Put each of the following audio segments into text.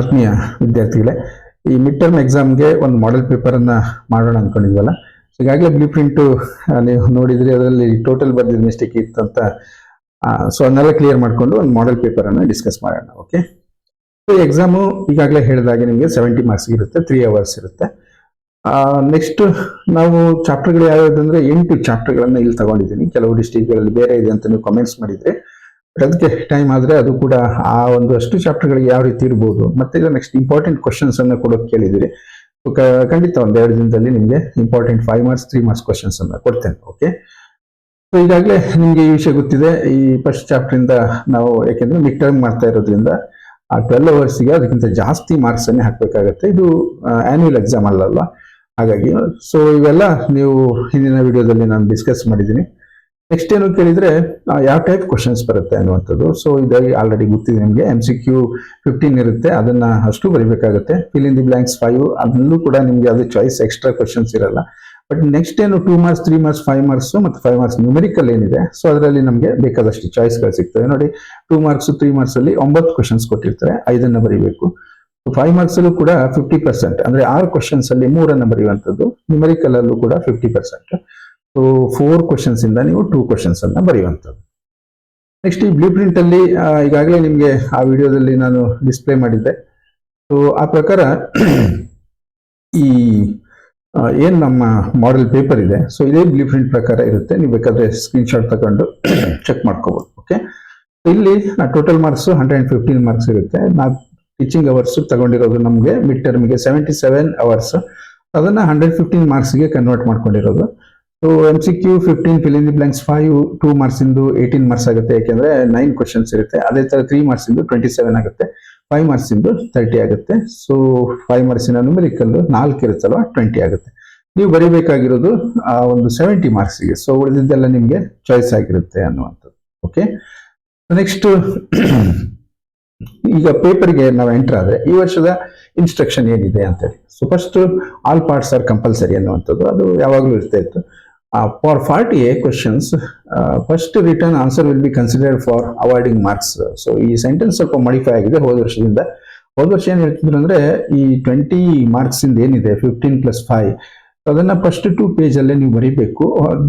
ಆತ್ಮೀಯ ವಿದ್ಯಾರ್ಥಿಗಳೇ, ಈ ಮಿಡ್ ಟರ್ಮ್ ಎಕ್ಸಾಮ್ಗೆ ಒಂದು ಮಾಡೆಲ್ ಪೇಪರನ್ನು ಮಾಡೋಣ ಅಂದ್ಕೊಂಡಿದ್ವಲ್ಲ. ಈಗಾಗಲೇ ಬ್ಲೂ ಪ್ರಿಂಟು ನೀವು ನೋಡಿದ್ರಿ, ಅದರಲ್ಲಿ ಟೋಟಲ್ ಬರ್ದಿದ್ದ ಮಿಸ್ಟೇಕ್ ಇತ್ತು ಅಂತ. ಸೊ ಅದನ್ನೆಲ್ಲ ಕ್ಲಿಯರ್ ಮಾಡಿಕೊಂಡು ಒಂದು ಮಾಡೆಲ್ ಪೇಪರನ್ನು ಡಿಸ್ಕಸ್ ಮಾಡೋಣ. ಓಕೆ, ಸೊ ಎಕ್ಸಾಮು ಈಗಾಗಲೇ ಹೇಳಿದಾಗೆ ನಿಮಗೆ 70 ಮಾರ್ಕ್ಸ್ ಇರುತ್ತೆ, 3 ಅವರ್ಸ್ ಇರುತ್ತೆ. ನೆಕ್ಸ್ಟ್ ನಾವು ಚಾಪ್ಟರ್ಗಳು ಯಾವ್ಯಾವ್ದು ಅಂದರೆ 8 ಚಾಪ್ಟರ್ಗಳನ್ನು ಇಲ್ಲಿ ತಗೊಂಡಿದ್ದೀನಿ. ಕೆಲವು ಡಿಸ್ಟ್ರಿಕ್ಟ್ಗಳಲ್ಲಿ ಬೇರೆ ಇದೆ ಅಂತ ನೀವು ಕಮೆಂಟ್ಸ್ ಮಾಡಿದ್ರೆ, ಅದಕ್ಕೆ ಟೈಮ್ ಆದರೆ ಅದು ಕೂಡ ಆ ಅಷ್ಟು ಚಾಪ್ಟರ್ಗಳಿಗೆ ಯಾವ ರೀತಿ ಇರ್ಬೋದು. ಮತ್ತೆ ಈಗ ನೆಕ್ಸ್ಟ್ ಇಂಪಾರ್ಟೆಂಟ್ ಕ್ವಶನ್ಸ್ ಅನ್ನು ಕೊಡೋಕೆ ಕೇಳಿದಿರಿ. ಖಂಡಿತ ಒಂದು 2 ದಿನದಲ್ಲಿ ನಿಮಗೆ ಇಂಪಾರ್ಟೆಂಟ್ 5 ಮಾರ್ಕ್ಸ್ 3 ಮಾರ್ಕ್ಸ್ ಕ್ವಶನ್ಸ್ ಅನ್ನ ಕೊಡ್ತೇನೆ. ಓಕೆ, ಸೊ ಈಗಾಗಲೇ ನಿಮಗೆ ಈ ವಿಷಯ ಗೊತ್ತಿದೆ. ಈ ಫಸ್ಟ್ ಚಾಪ್ಟರ್ ಇಂದ ನಾವು ಯಾಕೆಂದ್ರೆ ಮಿಡ್ ಟರ್ಮ್ ಮಾಡ್ತಾ ಇರೋದ್ರಿಂದ ಆ 12 ಅವರ್ಸ್ಗೆ ಅದಕ್ಕಿಂತ ಜಾಸ್ತಿ ಮಾರ್ಕ್ಸ್ ಅನ್ನೇ ಹಾಕಬೇಕಾಗತ್ತೆ. ಇದು ಆನ್ಯುವಲ್ ಎಕ್ಸಾಮ್ ಅಲ್ಲಲ್ವಾ, ಹಾಗಾಗಿ ಸೊ ಇವೆಲ್ಲ ನೀವು ಹಿಂದಿನ ವಿಡಿಯೋದಲ್ಲಿ ನಾನು ಡಿಸ್ಕಸ್ ಮಾಡಿದ್ದೀನಿ. ನೆಕ್ಸ್ಟ್ ಏನು ಕೇಳಿದ್ರೆ ಯಾವ ಟೈಪ್ ಕ್ವಶನ್ಸ್ ಬರುತ್ತೆ ಅನ್ನುವಂಥದ್ದು. ಸೊ ಇದಾಗಿ ಆಲ್ರೆಡಿ ಗೊತ್ತಿದೆ ನಿಮಗೆ. MCQ 15 ಇರುತ್ತೆ, ಅದನ್ನ ಅಷ್ಟು ಬರೀಬೇಕಾಗುತ್ತೆ. ಫಿಲ್ ಇನ್ ದಿ ಬ್ಲಾಂಕ್ಸ್ 5, ಅದರಲ್ಲೂ ಕೂಡ ನಿಮಗೆ ಅದು ಚಾಯ್ಸ್ ಎಕ್ಸ್ಟ್ರಾ ಕ್ವಶನ್ಸ್ ಇರಲ್ಲ. ಬಟ್ ನೆಕ್ಸ್ಟ್ ಏನು 2 ಮಾರ್ಕ್ಸ್ 3 ಮಾರ್ಕ್ಸ್ 5 ಮಾರ್ಕ್ಸ್ ಮತ್ತು 5 ಮಾರ್ಕ್ಸ್ ನ್ಯೂಮೆರಿಕಲ್ ಏನಿದೆ, ಸೊ ಅದರಲ್ಲಿ ನಮಗೆ ಬೇಕಾದಷ್ಟು ಚಾಯ್ಸ್ಗಳು ಸಿಗ್ತವೆ. ನೋಡಿ, 2 ಮಾರ್ಕ್ಸ್ 3 ಮಾರ್ಕ್ಸ್ ಅಲ್ಲಿ 9 ಕ್ವಶನ್ಸ್ ಕೊಟ್ಟಿರ್ತಾರೆ, 5 ಬರೀಬೇಕು. 5 ಮಾರ್ಕ್ಸ್ ಅಲ್ಲೂ ಕೂಡ 50%, ಅಂದ್ರೆ 6 ಕ್ವಶನ್ಸ್ ಅಲ್ಲಿ 3 ಬರೆಯುವಂಥದ್ದು. ನ್ಯೂಮೆರಿಕಲ್ ಅಲ್ಲೂ ಕೂಡ 50%. ಸೊ 4 ಕ್ವಶನ್ಸ್ ಇಂದ ನೀವು 2 ಕ್ವಶನ್ಸ್ ಅನ್ನ ಬರೆಯುವಂಥದ್ದು. ನೆಕ್ಸ್ಟ್ ಈ ಬ್ಲೂ ಪ್ರಿಂಟ್ ಅಲ್ಲಿ ಈಗಾಗಲೇ ನಿಮಗೆ ಆ ವಿಡಿಯೋದಲ್ಲಿ ನಾನು ಡಿಸ್ಪ್ಲೇ ಮಾಡಿದ್ದೆ. ಸೊ ಆ ಪ್ರಕಾರ ಈ ಏನ್ ನಮ್ಮ ಮಾಡೆಲ್ ಪೇಪರ್ ಇದೆ, ಸೊ ಇದೇ ಬ್ಲೂ ಪ್ರಿಂಟ್ ಪ್ರಕಾರ ಇರುತ್ತೆ. ನೀವು ಬೇಕಾದ್ರೆ ಸ್ಕ್ರೀನ್ ಶಾಟ್ ತಗೊಂಡು ಚೆಕ್ ಮಾಡ್ಕೋಬಹುದು. ಓಕೆ, ಇಲ್ಲಿ ಟೋಟಲ್ ಮಾರ್ಕ್ಸ್ 115 ಮಾರ್ಕ್ಸ್ ಇರುತ್ತೆ. ನಾವು ಟೀಚಿಂಗ್ ಅವರ್ಸ್ ತಗೊಂಡಿರೋದು ನಮಗೆ ಮಿಡ್ ಟರ್ಮ್ಗೆ 77 ಅವರ್ಸ್, ಅದನ್ನ 115 ಮಾರ್ಕ್ಸ್ಗೆ ಕನ್ವರ್ಟ್ ಮಾಡ್ಕೊಂಡಿರೋದು. So MCQ 15, fill in the blanks 5, 2 marks ಇಂದು 18 ಮಾರ್ಕ್ಸ್ ಆಗುತ್ತೆ, ಯಾಕೆಂದ್ರೆ 9 ಕ್ವಶನ್ಸ್ ಇರುತ್ತೆ. ಅದೇ ತರ 3 ಮಾರ್ಕ್ಸ್ ಇಂದು 27 ಆಗುತ್ತೆ, 5 ಮಾರ್ಕ್ಸ್ ಇಂದು 30 ಆಗುತ್ತೆ. ಸೊ 5 ಮಾರ್ಕ್ಸಿನ ನ್ಯೂಮೆರಿಕಲ್ 4 ಇರುತ್ತಲ್ವ, 20 ಆಗುತ್ತೆ. ನೀವು ಬರೀಬೇಕಾಗಿರೋದು ಒಂದು 70 ಮಾರ್ಕ್ಸ್ಗೆ. ಸೊ ಉಳಿದಿದ್ದೆಲ್ಲ ನಿಮಗೆ ಚಾಯ್ಸ್ ಆಗಿರುತ್ತೆ ಅನ್ನುವಂಥದ್ದು. ಓಕೆ, ನೆಕ್ಸ್ಟ್ ಈಗ ಪೇಪರ್ಗೆ ನಾವು ಎಂಟರ್ ಆದ್ರೆ ಈ ವರ್ಷದ ಇನ್ಸ್ಟ್ರಕ್ಷನ್ ಏನಿದೆ ಅಂತೇಳಿ. So first all parts R compulsory ಅನ್ನುವಂಥದ್ದು, ಅದು ಯಾವಾಗಲೂ ಇರ್ತಾ ಇತ್ತು. For 40A questions, first written answer will be considered for awarding marks. So ಈ ಸೆಂಟೆನ್ಸ್ ಸ್ವಲ್ಪ ಮಾಡಿಫೈ ಆಗಿದೆ ಹೋದ ವರ್ಷದಿಂದ. ಹೋದ ವರ್ಷ ಏನ್ ಹೇಳ್ತಿದ್ರು ಅಂದ್ರೆ, ಈ 20 ಮಾರ್ಕ್ಸ್ ಇಂದ ಏನಿದೆ 15+5, ಅದನ್ನ ಫಸ್ಟ್ 2 ಪೇಜ್ ಅಲ್ಲೇ ನೀವು ಬರೀಬೇಕು,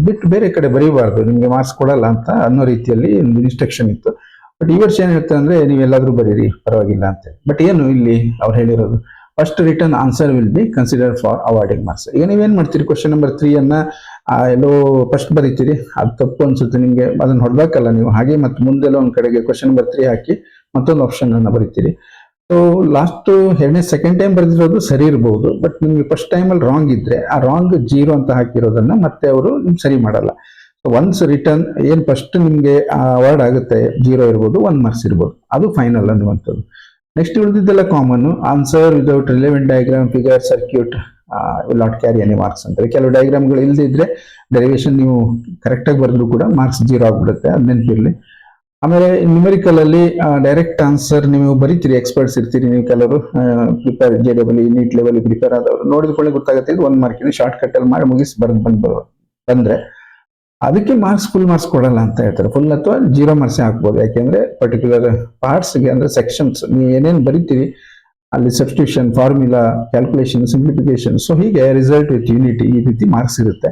ಬಿಟ್ಟು ಬೇರೆ ಕಡೆ ಬರೀಬಾರ್ದು, ನಿಮ್ಗೆ ಮಾರ್ಕ್ಸ್ ಕೊಡಲ್ಲ ಅಂತ ಅನ್ನೋ ರೀತಿಯಲ್ಲಿ ಒಂದು ಇನ್ಸ್ಟ್ರಕ್ಷನ್ ಇತ್ತು. ಬಟ್ ಈ ವರ್ಷ ಏನ್ ಹೇಳ್ತಾರೆ ಅಂದ್ರೆ, ನೀವೆಲ್ಲಾದ್ರೂ ಬರೀರಿ ಪರವಾಗಿಲ್ಲ ಅಂತ. ಬಟ್ ಏನು ಇಲ್ಲಿ ಅವ್ರು ಹೇಳಿರೋದು, first return answer will be consider for awarding marks. ಈಗ ನೀವೇನ್ ಮಾಡ್ತೀರಿ, ಕ್ವಶನ್ ನಂಬರ್ 3 ಅನ್ನ ಎಲ್ಲೋ ಫಸ್ಟ್ ಬರೀತೀರಿ, ಅದು ತಪ್ಪು ಅನ್ಸುತ್ತೆ ನಿಮ್ಗೆ, ಅದನ್ನ ಹೊಡ್ಬೇಕಲ್ಲ ನೀವು. ಹಾಗೆ ಮತ್ತೆ ಮುಂದೆಲ್ಲ ಒಂದ್ ಕಡೆಗೆ ಕ್ವಶನ್ ನಂಬರ್ 3 ಹಾಕಿ ಮತ್ತೊಂದು ಆಪ್ಷನ್ ಅನ್ನ ಬರೀತೀರಿ. ಸೊ ಲಾಸ್ಟ್ ಸೆಕೆಂಡ್ ಟೈಮ್ ಬರೆದಿರೋದು ಸರಿ ಇರಬಹುದು, ಬಟ್ ನಿಮ್ಗೆ ಫಸ್ಟ್ ಟೈಮ್ ಅಲ್ಲಿ ರಾಂಗ್ ಇದ್ರೆ ಆ ರಾಂಗ್ 0 ಅಂತ ಹಾಕಿರೋದನ್ನ ಮತ್ತೆ ಅವರು ಸರಿ ಮಾಡಲ್ಲ. ಒನ್ಸ್ ರಿಟರ್ನ್ ಏನ್ ಫಸ್ಟ್ ನಿಮ್ಗೆ ಅವಾರ್ಡ್ ಆಗುತ್ತೆ, 0 ಇರ್ಬೋದು, 1 ಮಾರ್ಕ್ಸ್ ಇರ್ಬೋದು, ಅದು ಫೈನಲ್ ಅನ್ನುವಂಥದ್ದು. ನೆಕ್ಸ್ಟ್ ಉಳಿದಿದ್ದೆಲ್ಲ common. Answer without relevant diagram, figure, circuit will not carry any marks ಅಂತಾರೆ. ಕೆಲವು ಡಯಾಗ್ರಾಮ್ಗಳು ಇಲ್ಲದೆ ಇದ್ರೆ ಡೆರಿವೇಶನ್ ನೀವು ಕರೆಕ್ಟ್ ಆಗಿ ಬರೆದ್ರು ಕೂಡ ಮಾರ್ಕ್ಸ್ 0 ಆಗ್ಬಿಡುತ್ತೆ, ಅದು ನೆನಪಿರ್ಲಿ. ಆಮೇಲೆ ನ್ಯೂಮೆರಿಕಲ್ ಅಲ್ಲಿ ಡೈರೆಕ್ಟ್ ಆನ್ಸರ್ ನೀವು ಬರೀತೀರಿ, ಎಕ್ಸ್ಪರ್ಟ್ಸ್ ಇರ್ತೀರಿ ನೀವು. ಕೆಲವರು prepare JEE NEET level prepare ಆದವರು ನೋಡಿದ್ಕೊಳ್ಳಿ ಗೊತ್ತಾಗುತ್ತೆ, ಇದು 1 ಮಾರ್ಕ್ ಇದೆ, ಶಾರ್ಟ್ ಕಟ್ ಅಲ್ಲಿ ಮಾಡಿ ಮುಗಿಸಿ ಬಂದ್ರೆ ಅದಕ್ಕೆ ಮಾರ್ಕ್ಸ್ ಫುಲ್ ಮಾರ್ಕ್ಸ್ ಕೊಡಲ್ಲ ಅಂತ ಹೇಳ್ತಾರೆ. ಫುಲ್ ಅಥವಾ 0 ಮಾರ್ಕ್ಸ್ ಹಾಕ್ಬೋದು. ಯಾಕೆಂದ್ರೆ ಪರ್ಟಿಕ್ಯುಲರ್ ಪಾರ್ಟ್ಸ್ಗೆ ಅಂದ್ರೆ ಸೆಕ್ಷನ್ಸ್ ನೀವು ಏನೇನು ಬರೀತೀರಿ ಅಲ್ಲಿ substitution, formula, calculation, simplification, so ಹೀಗೆ ರಿಸಲ್ಟ್ ವಿತ್ ಯೂನಿಟಿ ಈ ರೀತಿ ಮಾರ್ಕ್ಸ್ ಇರುತ್ತೆ.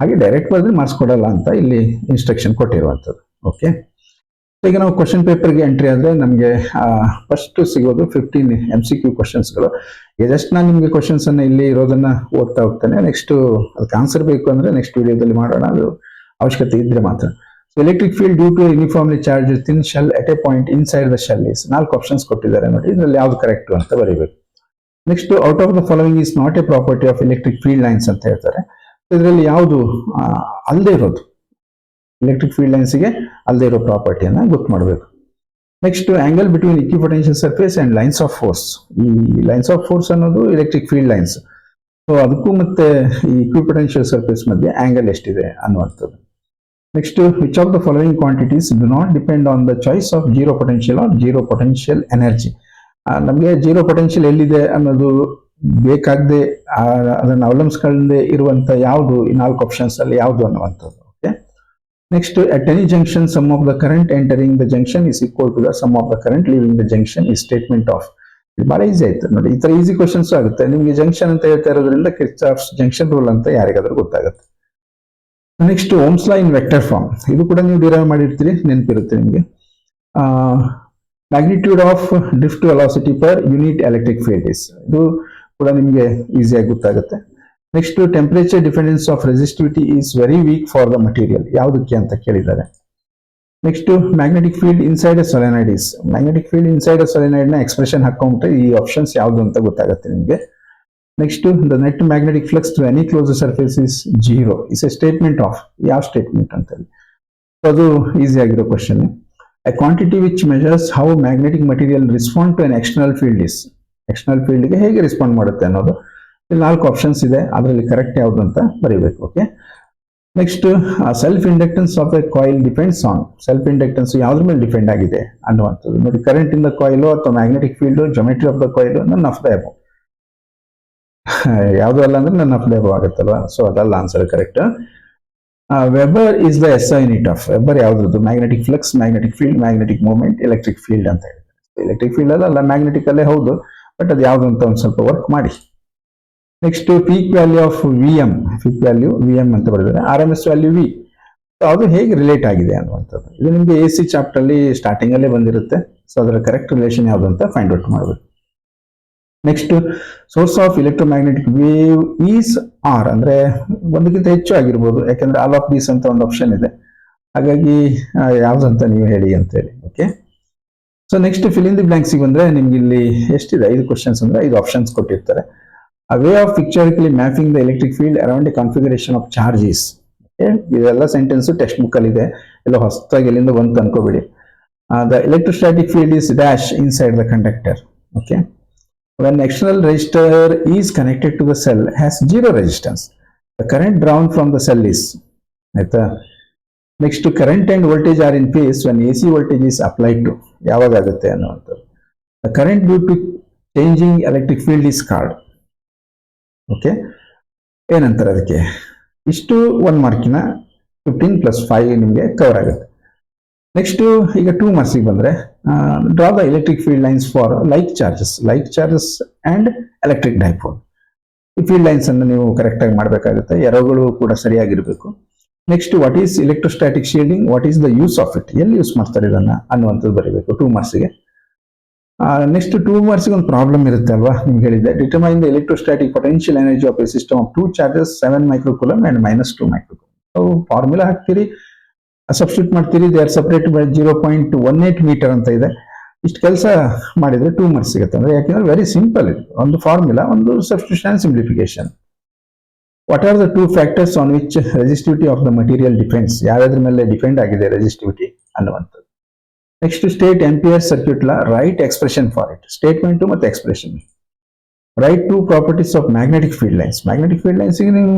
ಹಾಗೆ ಡೈರೆಕ್ಟ್ ಬರೆದ್ರೆ ಮಾರ್ಕ್ಸ್ ಕೊಡಲ್ಲ ಅಂತ ಇಲ್ಲಿ ಇನ್ಸ್ಟ್ರಕ್ಷನ್ ಕೊಟ್ಟಿರುವಂಥದ್ದು. ಓಕೆ, ಈಗ ನಾವು ಕ್ವಶನ್ ಪೇಪರ್ಗೆ ಎಂಟ್ರಿ ಆದ್ರೆ ನಮಗೆ ಫಸ್ಟ್ ಸಿಗೋದು 15 MCQ ಕ್ವಶನ್ಸ್ಗಳು. ಜಸ್ಟ್ ನಾನು ನಿಮಗೆ ಕ್ವಶನ್ಸ್ ಅನ್ನ ಇಲ್ಲಿ ಇರೋದನ್ನ ಓದ್ತಾ ಹೋಗ್ತಾನೆ. ನೆಕ್ಸ್ಟ್ ಅದಕ್ಕೆ ಆನ್ಸರ್ ಬೇಕು ಅಂದ್ರೆ ನೆಕ್ಸ್ಟ್ ವಿಡಿಯೋದಲ್ಲಿ ಮಾಡೋಣ, ಅದು ಅವಶ್ಯಕತೆ ಇದ್ರೆ ಮಾತ್ರ. So electric field due to uniformly charge thin shell at a point inside the shell is. 4 options ಕೊಟ್ಟಿದ್ದಾರೆ ನೋಡಿ, ಇದರಲ್ಲಿ ಯಾವ್ದು ಕರೆಕ್ಟ್ ಅಂತ ಬರೀಬೇಕು. Next out of the following is not a property of electric field lines ಅಂತ ಹೇಳ್ತಾರೆ. ಇದರಲ್ಲಿ ಯಾವುದು ಅಲ್ಲದೆ ಇರೋದು, ಎಲೆಕ್ಟ್ರಿಕ್ ಫೀಲ್ಡ್ ಲೈನ್ಸ್ಗೆ ಅಲ್ಲದೆ ಇರೋ ಪ್ರಾಪರ್ಟಿಯನ್ನ ಗೊತ್ತು ಮಾಡಬೇಕು. Next angle between equipotential surface and lines of force. ಈ ಲೈನ್ಸ್ ಆಫ್ ಫೋರ್ಸ್ ಅನ್ನೋದು ಎಲೆಕ್ಟ್ರಿಕ್ ಫೀಲ್ಡ್ ಲೈನ್ಸ್. ಸೊ ಅದಕ್ಕೂ ಮತ್ತೆ ಈ ಇಕ್ವಿಪೊಟೆನ್ಷಿಯಲ್ ಸರ್ಫೇಸ್ ಮಧ್ಯೆ ಆಂಗಲ್ ಎಷ್ಟಿದೆ ಅನ್ನುವಂಥದ್ದು. Next which of the following quantities do not depend on the choice of zero potential R zero potential energy. ನಮಗೆ zero potential ಎಲ್ಲಿದೆ ಅನ್ನೋದು ಬೇಕಾಗದೆ ಅದನ್ನು ಅವಲಂಬಿಸ್ಕೊಳ್ಳದೆ ಇರುವಂತ ಯಾವುದು ಈ 4 ಆಪ್ಷನ್ಸ್ ಅಲ್ಲಿ ಯಾವುದು ಅನ್ನುವಂಥದ್ದು. Okay, next at any junction sum of the current entering the junction is equal to the sum of the current leaving the junction is statement of. ಬಹಳ ಈಸಿ ಆಯ್ತು ನೋಡಿ. ಈ ತರ ಈಸಿ ಕ್ವಶನ್ಸ್ ಆಗುತ್ತೆ ನಿಮ್ಗೆ. ಜಂಕ್ಷನ್ ಅಂತ ಹೇಳ್ತಾ ಇರೋದ್ರಿಂದ ಕಿರ್ಚಾಫ್ಸ್ ಜಂಕ್ಷನ್ ರೂಲ್ ಅಂತ ಯಾರಿಗಾದ್ರೂ ಗೊತ್ತಾಗುತ್ತೆ. ನೆಕ್ಸ್ಟ್ ಓಮ್ಸ್ ಲಾ ಇನ್ ವೆಕ್ಟರ್ ಫಾರ್ಮ್, ಇದು ಕೂಡ ನೀವು ಡಿರೈವ್ ಮಾಡಿರ್ತೀರಿ, ನೆನಪಿರುತ್ತೆ ನಿಮಗೆ. Magnitude of drift velocity per unit electric field is, ಇದು ಕೂಡ ನಿಮಗೆ ಈಸಿಯಾಗಿ ಗೊತ್ತಾಗುತ್ತೆ. Next temperature dependence of resistivity is very weak for the material, ಯಾವುದಕ್ಕೆ ಅಂತ ಕೇಳಿದ್ದಾರೆ. Next magnetic field inside A solenoid is, magnetic field inside A solenoid ನ expression ಹಾಕೊಂಡ್ರೆ ಈ ಆಪ್ಷನ್ಸ್ ಯಾವುದು ಅಂತ ಗೊತ್ತಾಗುತ್ತೆ ನಿಮಗೆ. Next the net magnetic flux to any close surface is 0 is a statement of, ಯಾವ ಸ್ಟೇಟ್ಮೆಂಟ್ ಅಂತ ಹೇಳಿ. ಅದು ಈಸಿ ಆಗಿರೋ question. A quantity which measures how magnetic material respond to an external field is, external ಫೀಲ್ಡ್ಗೆ ಹೇಗೆ respond ಮಾಡುತ್ತೆ ಅನ್ನೋದು. ಇಲ್ಲಿ 4 ಆಪ್ಷನ್ಸ್ ಇದೆ, ಅದರಲ್ಲಿ ಕರೆಕ್ಟ್ ಯಾವುದು ಅಂತ ಬರೀಬೇಕು. Okay. Next self inductance of a coil depends on, self inductance ಯಾವ್ದ್ರ ಮೇಲೆ ಡಿಪೆಂಡ್ ಆಗಿದೆ ಅನ್ನುವಂಥದ್ದು ನೋಡಿ. ಕರೆಂಟ್ ಇನ್ ದ ಕಾಯಿಲ್ ಅಥವಾ magnetic field, geometry of the coil, none of the above. ಯಾವುದು ಅಲ್ಲ ಅಂದ್ರೆ ನನ್ ಆಫ್ ದ ಎಬೋ ಆಗುತ್ತಲ್ವಾ, ಸೊ ಅದಲ್ಲ answer correct. Weber is the S I unit of, weber ಯಾವ್ದು? Magnetic flux, magnetic field, magnetic movement, electric field ಅಂತ ಹೇಳ್ತಾರೆ. Electric field ಅಲ್ಲ, magnetic ಅಲ್ಲೇ ಹೌದು, ಬಟ್ ಅದು ಯಾವ್ದು ಅಂತ ಒಂದು ಸ್ವಲ್ಪ ವರ್ಕ್ ಮಾಡಿ. Next peak value of V M, peak value V M ಅಂತ ಬರೆದಿದ್ದಾರೆ, R M S value V, ಅದು ಹೇಗೆ ರಿಲೇಟ್ ಆಗಿದೆ ಅನ್ನುವಂಥದ್ದು. ಇದು ನಿಮಗೆ ಎ ಸಿ ಚಾಪ್ಟರ್ ಅಲ್ಲಿ ಸ್ಟಾರ್ಟಿಂಗ್ ಅಲ್ಲೇ ಬಂದಿರುತ್ತೆ. ಸೊ ಅದರ ಕರೆಕ್ಟ್ ರಿಲೇಷನ್ ಯಾವುದು ಅಂತ ಫೈಂಡ್ ಔಟ್ ಮಾಡಬೇಕು. Next source of electromagnetic wave is R, ಅಂದ್ರೆ ಒಂದಕ್ಕಿಂತ ಹೆಚ್ಚು ಆಗಿರ್ಬೋದು, ಯಾಕಂದ್ರೆ ಆಲ್ ಆಫ್ ದೀಸ್ ಅಂತ ಒಂದು ಆಪ್ಷನ್ ಇದೆ, ಹಾಗಾಗಿ ಯಾವ್ದಂತ ನೀವು ಹೇಳಿ ಅಂತ ಹೇಳಿ. Okay. So next fill in the blanks ಬಂದ್ರೆ ನಿಮ್ಗೆ ಇಲ್ಲಿ ಎಷ್ಟಿದೆ? 5 ಕ್ವಶನ್ಸ್ ಅಂದ್ರೆ 5 ಆಪ್ಷನ್ಸ್ ಕೊಟ್ಟಿರ್ತಾರೆ. A way of picturically mapping the electric field around a configuration of charges. Okay, ಇದೆಲ್ಲ ಸೆಂಟೆನ್ಸ್ ಟೆಕ್ಸ್ಟ್ ಬುಕ್ ಅಲ್ಲಿ ಇದೆ, ಎಲ್ಲ ಹೊಸದಾಗಿ ಎಲ್ಲಿಂದ ಬಂತು ಅನ್ಕೋಬೇಡಿ. The electrostatic field is dash inside the conductor. Okay, when external resistor is connected to the cell has 0 resistance, the current drawn from the cell is, ಆಯ್ತಾ. Next current and voltage are in phase when AC voltage is applied to, ಯಾವಾಗ ಆಗುತ್ತೆ ಅನ್ನುವಂಥದ್ದು. The current due to changing electric field is called. Okay, ಏನಂತಾರೆ ಅದಕ್ಕೆ? ಇಷ್ಟು 1 ಮಾರ್ಕಿನ 15+5 ನಿಮಗೆ cover ಆಗುತ್ತೆ. Next ಈಗ 2 ಮಾರ್ಕ್ಸಿಗೆ ಬಂದ್ರೆ draw the electric field lines for like charges and electric dipole. ಈ ಫೀಲ್ಡ್ ಲೈನ್ಸ್ ಅನ್ನು ನೀವು ಕರೆಕ್ಟ್ ಆಗಿ ಮಾಡಬೇಕಾಗುತ್ತೆ, ಎರಗಳು ಕೂಡ ಸರಿಯಾಗಿರ್ಬೇಕು. Next what is electrostatic shielding, what is the use of it, ಎಲ್ಲಿ ಯೂಸ್ ಮಾಡ್ತಾರೆ ಇದನ್ನ ಅನ್ನುವಂಥದ್ದು ಬರೀಬೇಕು 2 ಮಾರ್ಕ್ಸಿಗೆ. ನೆಕ್ಸ್ಟ್ 2 ಮಾರ್ಕ್ಸ್ಗೆ ಒಂದು ಪ್ರಾಬ್ಲಮ್ ಇರುತ್ತೆ ಅಲ್ವಾ, ನಿಮ್ಗೆ ಹೇಳಿದ್ದೆ. Determine the electrostatic potential energy of a system of 2 charges 7 microcoulomb and -2 microcoulomb. So formula ಹಾಕ್ತೀರಿ, ಸಬ್ಸ್ಟಿಟ್ಯೂಟ್ ಮಾಡ್ತೀರಿ, they are separate by 0.18 metre ಅಂತ ಇದೆ. ಇಷ್ಟು ಕೆಲಸ ಮಾಡಿದ್ರೆ 2 ಮಾರ್ಕ್ಸ್ ಸಿಗುತ್ತೆ. ಅಂದ್ರೆ ಯಾಕೆಂದ್ರೆ ವೆರಿ ಸಿಂಪಲ್ ಇದು, ಒಂದು ಫಾರ್ಮುಲಾ, ಒಂದು substitution and simplification. What are the 2 factors on which resistivity of the material depends, ಯಾವ್ಯಾದ್ರ ಮೇಲೆ ಡಿಪೆಂಡ್ ಆಗಿದೆ ರೆಸಿಸ್ಟಿವಿಟಿ ಅನ್ನುವಂಥದ್ದು. Next state Ampere circuit law, write expression for it, statement ಮತ್ತೆ expression. Write 2 properties of magnetic field lines, magnetic field lines ನೀವು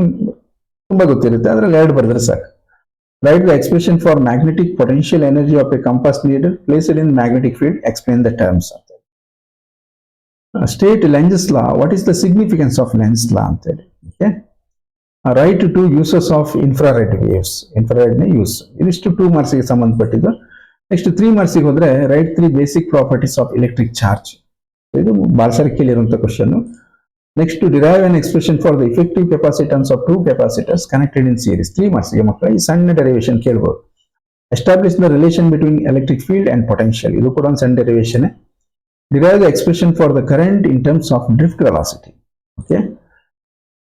ತುಂಬಾ ಗೊತ್ತಿರುತ್ತೆ, ಅದ್ರಲ್ಲಿ 2 ಬರೆದ್ರೆ ಸಾಕು. Write the expression for magnetic potential energy of a compass needle placed in magnetic field, explain the terms ಅಂತ. State Lenz's law, what is the significance of Lenz law ಅಂತ ಹೇಳಿ. Okay. Write 2 uses of infrared waves, infrared ನ use. ಇದಿಷ್ಟು 2 ಮಾರ್ಕ್ಸ್ಗೆ ಸಂಬಂಧಪಟ್ಟಿದ್ದು. Next 3 ಮಾರ್ಕ್ಸಿಗೆ ಹೋದ್ರೆ write 3 basic properties of electric charge, ಇದು ಬಹಳ ಸಾರಿ ಕೇಳಿರುವಂತ question. Next derive an expression for the effective capacitance of 2 capacitors connected in series. 3 ಮಾರ್ಕ್ಸ್ಗೆ ಮಕ್ಕಳ ಈ ಸಣ್ಣ ಡೆರಿವೇಶನ್ ಕೇಳಬಹುದು. Establish the relation between electric field and potential, ಇದು ಕೂಡ ಒಂದು ಸಣ್ಣ derivation. Derive the expression for the current in terms of drift velocity. Okay.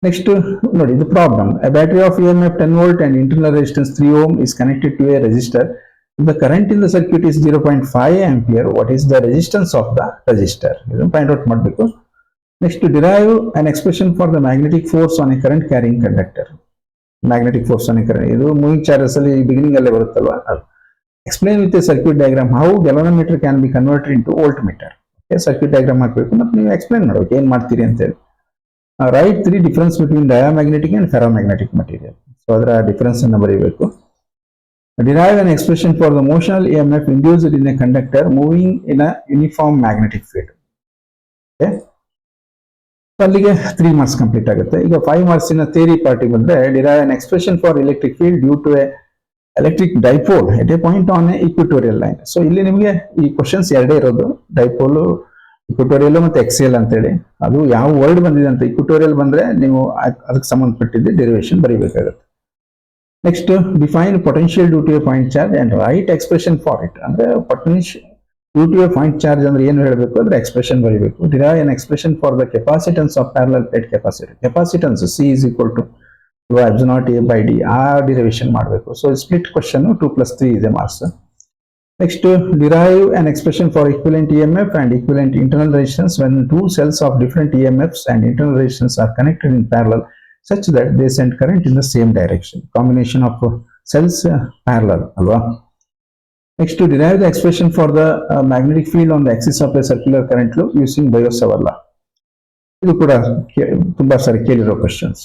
Next ನೋಡಿ, ಇದು problem. A battery of EMF 10 volt and internal resistance 3 ohm is connected to a resistor. The current in the circuit is 0.5 ampere. What is the resistance of the resistor? ಇದನ್ನು find out ಮಾಡಬೇಕು. Next derive an expression for the magnetic force on a current carrying conductor. Magnetic force ಅನ್ನು current, ಇದು moving charges ಅಲ್ಲಿ beginning ಅಲ್ಲೇ ಬರುತ್ತಲ್ವಾ. Explain with a circuit diagram how galvanometer can be converted into voltmeter. Circuit diagram ಹಾಕಬೇಕು ಮತ್ತು ನೀವು explain ಮಾಡಬೇಕು ಏನ್ ಮಾಡ್ತೀರಿ ಅಂತ ಹೇಳಿ. Write 3 difference between diamagnetic and ferromagnetic material. So ಅದರ ಡಿಫರೆನ್ಸ್ ಅನ್ನು ಬರೀಬೇಕು. Derive an expression for the motional EMF induced in a conductor moving in a uniform magnetic field. Okay. ಅಲ್ಲಿಗೆ 3 ಮಾರ್ಕ್ಸ್ ಕಂಪ್ಲೀಟ್ ಆಗುತ್ತೆ. ಈಗ 5 ಮಾರ್ಕ್ಸಿನ ಥಿಯರಿ ಪಾರ್ಟಿಗೆ ಬಂದ್ರೆ derive an expression for electric field due to a electric dipole at a point on a equatorial line. So ಇಲ್ಲಿ ನಿಮಗೆ ಈ questions ಎರಡೇ ಇರೋದು, ಡೈಪೋಲ್ ಇಕ್ವಟೋರಿಯಲ್ ಮತ್ತೆ ಎಕ್ಸೆಲ್ ಅಂತೇಳಿ ಅದು ಯಾವ ವರ್ಡ್ ಬಂದಿದೆ ಅಂತ ಇಕ್ವಟೋರಿಯಲ್ ಬಂದ್ರೆ ನೀವು ಅದಕ್ಕೆ ಸಂಬಂಧಪಟ್ಟಿದ್ದ ಡೆರಿವೇಶನ್ ಬರೀಬೇಕಾಗುತ್ತೆ. Next define potential due to a point charge and write expression for it. ಅಂದ್ರೆ potential due to a point charge ಅಂದ್ರೆ ಏನು ಹೇಳಬೇಕು ಅಂದ್ರೆ ಎಕ್ಸ್ಪ್ರೆಷನ್ ಬರೀಬೇಕು. Derive an expression for the capacitance of parallel plate capacitor. Capacitance C is equal to epsilon A by D, ಆ derivation ಮಾಡಬೇಕು. So split question 2+3 ಇದೆ marks. Next, derive an expression for equivalent EMF and equivalent internal resistance when two cells of different EMFs and internal resistance are connected in parallel such that they send current in the same direction. Combination of cells parallel. Alva. Next, to derive the expression for the magnetic field on the axis of a circular current loop using Biot-Savart law. Idu kuda tumba sari keliro questions.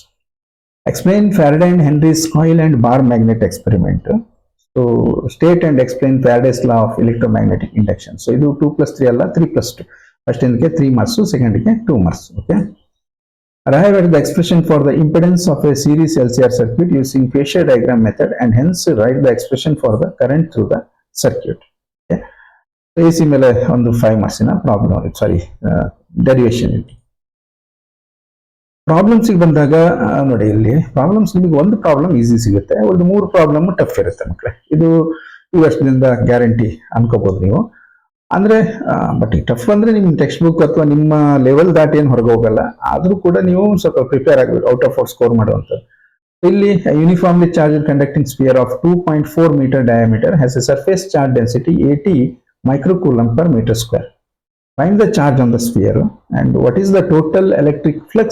Explain Faraday and Henry's coil and bar magnet experiment. So state and explain Faraday's law of electromagnetic induction. So ಇದು 2+3 ಅಲ್ಲ 3+2. First ಇಂದಕ್ಕೆ 3 marks, second ಗೆ 2 marks. Okay. Arrive at the expression for the impedance of a series LCR circuit using phasor diagram method and hence write the expression for the current through the circuit. Okay. AC ಮೇಲೆ ಒಂದು 5 ಮಾರ್ಕ್ಸಿನ problem, ಸಾರಿ derivation ಇದೆ. Problems ಬಂದಾಗ ನೋಡಿ, ಇಲ್ಲಿ problems ನಿಮಗೆ ಒಂದು problem easy ಸಿಗುತ್ತೆ, ಒಂದು 3 ಪ್ರಾಬ್ಲಮ್ ಟಫ್ ಇರುತ್ತೆ ಮಕ್ಕಳೇ. ಇದು ಈ ವರ್ಷದಿಂದ ಗ್ಯಾರಂಟಿ ಅನ್ಕೋಬಹುದು ನೀವು. ಅಂದ್ರೆ ಬಟ್ ಟಫ್ ಅಂದ್ರೆ ನಿಮ್ ಟೆಕ್ಸ್ಟ್ ಬುಕ್ ಅಥವಾ ನಿಮ್ಮ ಲೆವೆಲ್ ದಾಟಿ ಏನು ಹೊರಗೆ ಹೋಗಲ್ಲ, ಆದ್ರೂ ಕೂಡ ನೀವು ಸ್ವಲ್ಪ ಪ್ರಿಪೇರ್ ಆಗಬೇಕು ಔಟ್ ಆಫ್ ಸ್ಕೋರ್ ಮಾಡುವಂಥದ್ದು. ಇಲ್ಲಿ uniformly charge conducting sphere of 2.4 metre diameter has a surface charge density 80 microcoulomb per metre square. Find the charge on the sphere and what is the total electric flux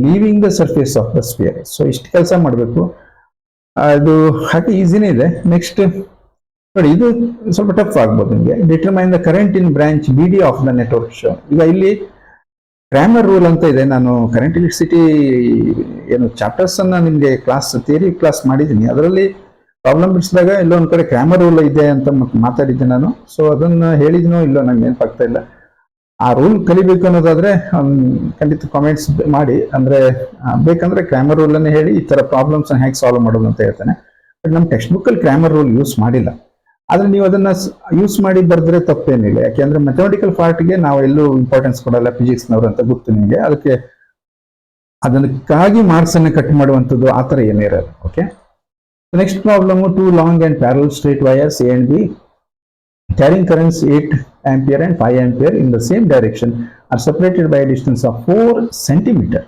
leaving the surface of the sphere. So ಇಷ್ಟು ಕೆಲಸ ಮಾಡಬೇಕು. ಅದು ಹಾಗೆ ಈಸಿನೇ ಇದೆ. Next ನೋಡಿ, ಇದು ಸ್ವಲ್ಪ tough ಆಗ್ಬೋದು ನಿಮಗೆ. Determine the current in branch B D of the network show. ಈಗ ಇಲ್ಲಿ ಕ್ರಾಮರ್ ರೂಲ್ ಅಂತ ಇದೆ. ನಾನು ಕರೆಂಟ್ ಎಲೆಕ್ಟ್ರಿಸಿಟಿ ಏನು ಚಾಪ್ಟರ್ಸ್ ಅನ್ನ ನಿಮಗೆ ಥಿಯರಿ ಕ್ಲಾಸ್ ಮಾಡಿದ್ದೀನಿ. ಅದರಲ್ಲಿ ಪ್ರಾಬ್ಲಮ್ ಬಿಡಿಸಿದಾಗ ಎಲ್ಲೋ ಒಂದ್ ಕಡೆ ಕ್ರಾಮರ್ ರೂಲ್ ಇದೆ ಅಂತ ಮಾತಾಡಿದ್ದೆ ನಾನು. ಸೊ ಅದನ್ನ ಹೇಳಿದ್ನೋ ಇಲ್ಲೋ ನಂಗೆ ನೆನಪಾಗ್ತಾ ಇಲ್ಲ. ಆ ರೂಲ್ ಕಲಿಬೇಕು ಅನ್ನೋದಾದ್ರೆ ಖಂಡಿತ ಕಾಮೆಂಟ್ಸ್ ಮಾಡಿ. ಅಂದ್ರೆ ಬೇಕಂದ್ರೆ ಕ್ರಾಮರ್ ರೂಲ್ ಅನ್ನ ಹೇಳಿ ಈ ತರ ಪ್ರಾಬ್ಲಮ್ಸ್ ಹೇಗೆ ಸಾಲ್ವ್ ಮಾಡೋದು ಅಂತ ಹೇಳ್ತಾನೆ. ಬಟ್ ನಮ್ಮ ಟೆಕ್ಸ್ಟ್ ಬುಕ್ ಅಲ್ಲಿ ಕ್ರಾಮರ್ ರೂಲ್ ಯೂಸ್ ಮಾಡಿಲ್ಲ. ಆದ್ರೆ ನೀವು ಅದನ್ನ ಯೂಸ್ ಮಾಡಿ ಬರೆದ್ರೆ ತಪ್ಪೇನಿಲ್ಲ. ಯಾಕೆಂದ್ರೆ ಮ್ಯಾಥಮೆಟಿಕಲ್ ಪಾರ್ಟ್ಗೆ ನಾವು ಎಲ್ಲೂ ಇಂಪಾರ್ಟೆನ್ಸ್ ಕೊಡಲ್ಲ, ಫಿಸಿಕ್ಸ್ನವ್ರು ಅಂತ ಗೊತ್ತು ನಿಮಗೆ. ಅದಕ್ಕೆ ಅದಕ್ಕಾಗಿ ಮಾರ್ಕ್ಸ್ ಅನ್ನ ಕಟ್ ಮಾಡುವಂಥದ್ದು ಆ ಥರ ಏನಿರಲ್ಲ. Okay. The next problem, two long and parallel straight wires A and B carrying currents 8 ampere and 5 ampere in the same direction are separated by a distance of 4 centimeter.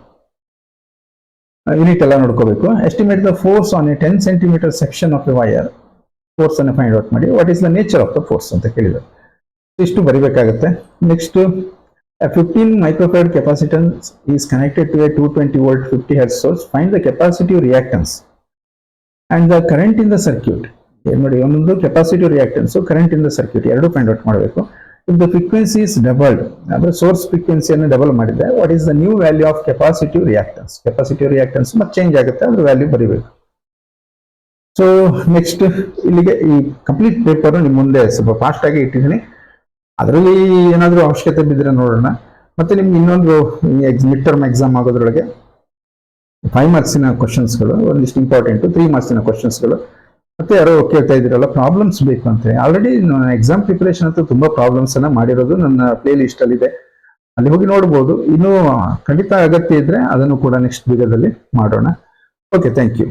Unit ಎಲ್ಲ ನೋಡ್ಕೋಬೇಕು. Estimate the force on a 10 centimeter section of a wire. Force ಅನ್ನು find out ಮಾಡಿ. What is the nature of the force ಅಂತ ಕೇಳಿದ್ರು. ಇಷ್ಟು ಬರಿಬೇಕಾಗುತ್ತೆ. Next, a 15 microfarad capacitance is connected to a 220 volt 50 hertz source. Find the capacitive reactance and the current in the circuit. ನೋಡಿ, ಒಂದೊಂದು capacitive reactance, current in the circuit ಎರಡು find out ಮಾಡಬೇಕು. If the frequency is doubled, ಅಂದ್ರೆ source ಫ್ರೀಕ್ವೆನ್ಸಿಯನ್ನು double ಮಾಡಿದ್ರೆ what is the new value of capacitive reactance. Capacitive reactance ಮತ್ತೆ change ಆಗುತ್ತೆ, ಅದ್ರ value ಬರೀಬೇಕು. ಸೊ ನೆಕ್ಸ್ಟ್ ಇಲ್ಲಿಗೆ ಈ ಕಂಪ್ಲೀಟ್ ಪೇಪರ್ ನಿಮ್ಮ ಮುಂದೆ ಸ್ವಲ್ಪ ಫಾಸ್ಟ್ ಆಗಿ ಇಟ್ಟಿದ್ದೀನಿ. ಅದರಲ್ಲಿ ಏನಾದರೂ ಅವಶ್ಯಕತೆ ಬಿದ್ದರೆ ನೋಡೋಣ. ಮತ್ತೆ ನಿಮ್ಗೆ ಇನ್ನೊಂದು ಮಿಡ್ ಟರ್ಮ್ ಎಕ್ಸಾಮ್ ಆಗೋದ್ರೊಳಗೆ 5 ಮಾರ್ಕ್ಸಿನ ಕ್ವಶನ್ಸ್ಗಳು, ಒಂದಿಷ್ಟು ಇಂಪಾರ್ಟೆಂಟ್ 3 ಮಾರ್ಕ್ಸಿನ ಕ್ವಶನ್ಸ್ಗಳು. ಮತ್ತೆ ಯಾರೋ ಕೇಳ್ತಾ ಇದ್ದೀರಲ್ಲ ಪ್ರಾಬ್ಲಮ್ಸ್ ಬೇಕು ಅಂತ. ಆಲ್ರೆಡಿ ನಾನು ಎಕ್ಸಾಮ್ ಪ್ರಿಪರೇಷನ್ ಅಂತ ತುಂಬಾ ಪ್ರಾಬ್ಲಮ್ಸ್ ಅನ್ನ ಮಾಡಿರೋದು ನನ್ನ ಪ್ಲೇ ಲಿಸ್ಟ್ ಅಲ್ಲಿ ಇದೆ, ಅಲ್ಲಿ ಹೋಗಿ ನೋಡ್ಬೋದು. ಇನ್ನೂ ಖಂಡಿತ ಅಗತ್ಯ ಇದ್ರೆ ಅದನ್ನು ಕೂಡ ನೆಕ್ಸ್ಟ್ ವಿಡಿಯೋದಲ್ಲಿ ಮಾಡೋಣ. Okay, thank you.